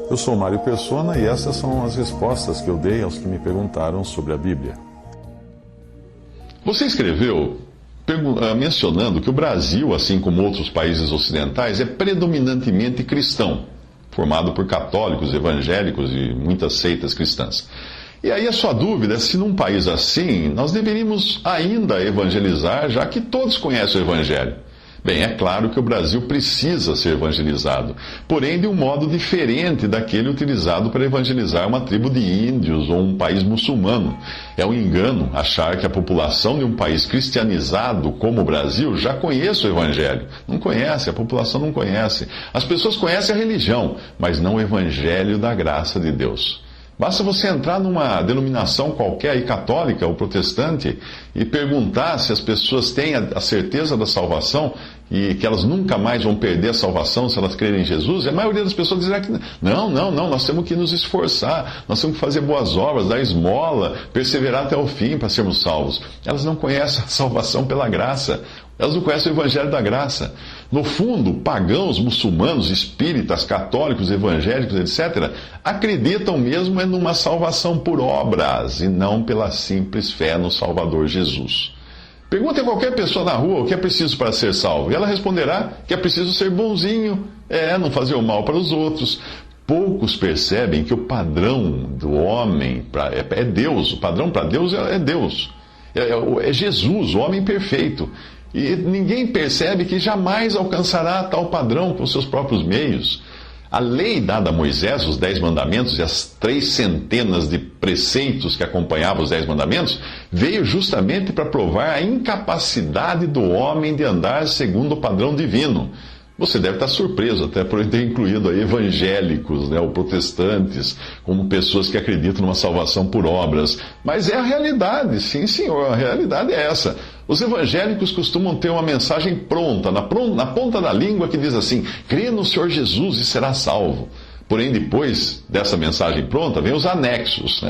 Eu sou Mário Persona e essas são as respostas que eu dei aos que me perguntaram sobre a Bíblia. Você escreveu mencionando que o Brasil, assim como outros países ocidentais, é predominantemente cristão, formado por católicos, evangélicos e muitas seitas cristãs. E aí a sua dúvida é se num país assim nós deveríamos ainda evangelizar, já que todos conhecem o Evangelho. Bem, é claro que o Brasil precisa ser evangelizado, porém de um modo diferente daquele utilizado para evangelizar uma tribo de índios ou um país muçulmano. É um engano achar que a população de um país cristianizado como o Brasil já conhece o Evangelho. Não conhece, a população não conhece. As pessoas conhecem a religião, mas não o Evangelho da graça de Deus. Basta você entrar numa denominação qualquer aí, católica ou protestante, e perguntar se as pessoas têm a certeza da salvação e que elas nunca mais vão perder a salvação se elas crerem em Jesus. A maioria das pessoas dirá que não, nós temos que nos esforçar, nós temos que fazer boas obras, dar esmola, perseverar até o fim para sermos salvos. Elas não conhecem a salvação pela graça. Elas não conhecem o Evangelho da graça. No fundo, pagãos, muçulmanos, espíritas, católicos, evangélicos, etc., acreditam mesmo numa salvação por obras e não pela simples fé no Salvador Jesus. Pergunte a qualquer pessoa na rua o que é preciso para ser salvo, e ela responderá que é preciso ser bonzinho, não fazer o mal para os outros. Poucos percebem que o padrão do homem é Deus, o padrão para Deus é Deus, é Jesus, o homem perfeito. E ninguém percebe que jamais alcançará tal padrão com seus próprios meios. A lei dada a Moisés, os 10 mandamentos e as 300 de preceitos que acompanhavam os 10 mandamentos, veio justamente para provar a incapacidade do homem de andar segundo o padrão divino. Você deve estar surpreso até por ter incluído aí evangélicos, ou protestantes, como pessoas que acreditam numa salvação por obras. Mas é a realidade, sim senhor, a realidade é essa. Os evangélicos costumam ter uma mensagem pronta, na ponta da língua, que diz assim: crê no Senhor Jesus e será salvo. Porém, depois dessa mensagem pronta, vem os anexos,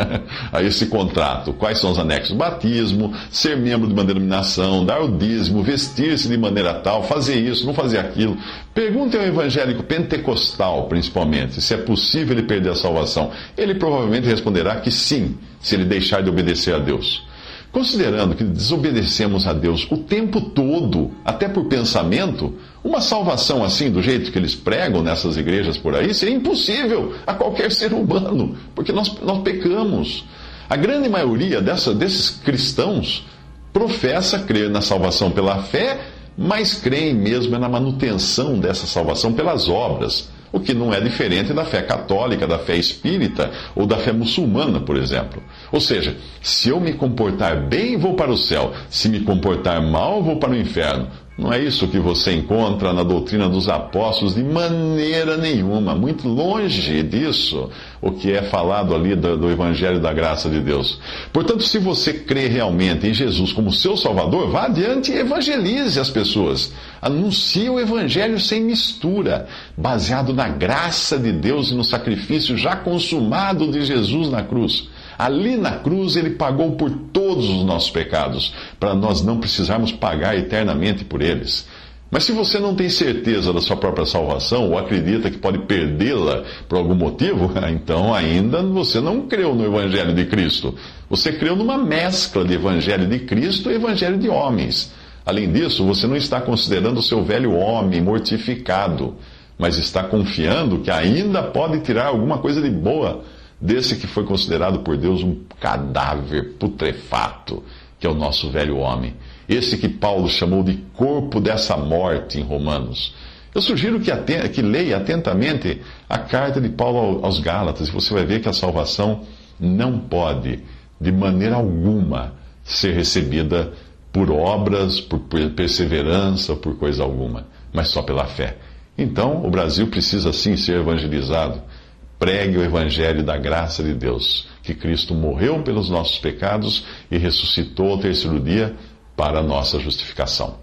a esse contrato. Quais são os anexos? Batismo, ser membro de uma denominação, dar o dízimo, vestir-se de maneira tal, fazer isso, não fazer aquilo. Pergunte ao evangélico pentecostal, principalmente, se é possível ele perder a salvação. Ele provavelmente responderá que sim, se ele deixar de obedecer a Deus. Considerando que desobedecemos a Deus o tempo todo, até por pensamento, uma salvação assim, do jeito que eles pregam nessas igrejas por aí, seria impossível a qualquer ser humano, porque nós pecamos. A grande maioria desses cristãos professa crer na salvação pela fé, mas creem mesmo na manutenção dessa salvação pelas obras, o que não é diferente da fé católica, da fé espírita ou da fé muçulmana, por exemplo. Ou seja, se eu me comportar bem, vou para o céu. Se me comportar mal, vou para o inferno. Não é isso que você encontra na doutrina dos apóstolos de maneira nenhuma. Muito longe disso, o que é falado ali do Evangelho da graça de Deus. Portanto, se você crê realmente em Jesus como seu Salvador, vá adiante e evangelize as pessoas. Anuncie o Evangelho sem mistura, baseado na graça de Deus e no sacrifício já consumado de Jesus na cruz. Ali na cruz ele pagou por todos os nossos pecados, para nós não precisarmos pagar eternamente por eles. Mas se você não tem certeza da sua própria salvação, ou acredita que pode perdê-la por algum motivo, então ainda você não creu no Evangelho de Cristo. Você creu numa mescla de Evangelho de Cristo e Evangelho de homens. Além disso, você não está considerando o seu velho homem mortificado, mas está confiando que ainda pode tirar alguma coisa de boa desse que foi considerado por Deus um cadáver putrefato, que é o nosso velho homem. Esse que Paulo chamou de corpo dessa morte em Romanos. Eu sugiro que leia atentamente a carta de Paulo aos Gálatas, e você vai ver que a salvação não pode, de maneira alguma, ser recebida por obras, por perseverança, por coisa alguma, mas só pela fé. Então, o Brasil precisa sim ser evangelizado. Pregue o Evangelho da graça de Deus, que Cristo morreu pelos nossos pecados e ressuscitou ao terceiro dia para a nossa justificação.